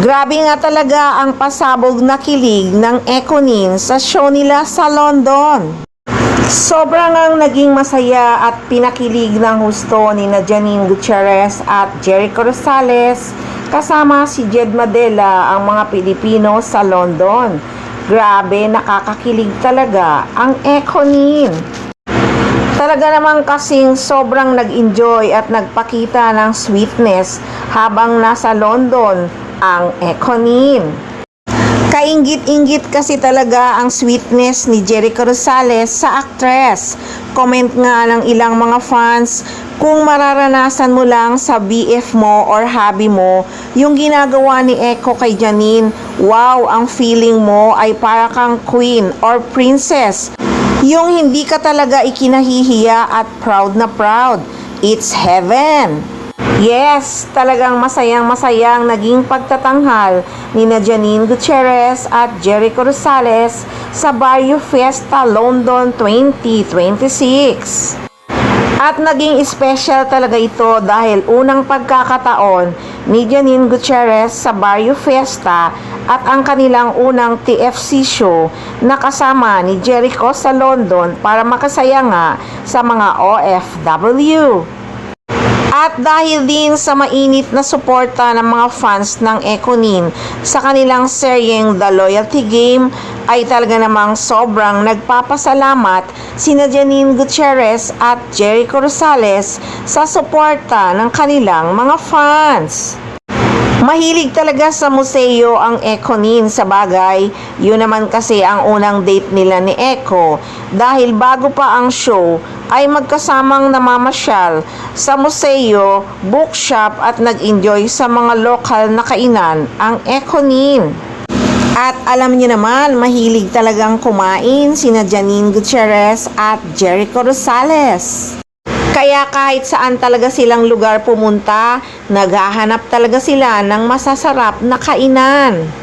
Grabe nga talaga ang pasabog na kilig ng Econin sa show nila sa London. Sobrang ang naging masaya at pinakilig ng husto ni Janine Gutierrez at Jericho Rosales kasama si Jed Madela ang mga Pilipino sa London. Grabe, nakakakilig talaga ang Econin. Talaga naman kasing sobrang nag-enjoy at nagpakita ng sweetness habang nasa London ang Econin. Kainggit-inggit kasi talaga ang sweetness ni Jericho Rosales sa actress. Comment nga ng ilang mga fans, kung mararanasan mo lang sa BF mo or hobby mo yung ginagawa ni Eco kay Janine, wow, ang feeling mo ay para kang queen or princess. Yung hindi ka talaga ikinahihiya at proud na proud. It's heaven. Yes, talagang masayang-masayang naging pagtatanghal ni Janine Gutierrez at Jericho Rosales sa Barrio Fiesta London 2026. At naging special talaga ito dahil unang pagkakataon ni Janine Gutierrez sa Barrio Fiesta at ang kanilang unang TFC show na kasama ni Jericho sa London para makasaya nga sa mga OFW. At dahil din sa mainit na suporta ng mga fans ng Econin sa kanilang seryeng The Loyalty Game, ay talaga namang sobrang nagpapasalamat sina Janine Gutierrez at Jericho Rosales sa suporta ng kanilang mga fans. Mahilig talaga sa museo ang Econin sa bagay, yun naman kasi ang unang date nila ni Eco dahil bago pa ang show ay magkasamang namamasyal sa museo, bookshop at nag-enjoy sa mga lokal na kainan ang Econin. At alam niyo naman, mahilig talagang kumain sina Janine Gutierrez at Jericho Rosales. Kaya kahit saan talaga silang lugar pumunta, naghahanap talaga sila ng masasarap na kainan.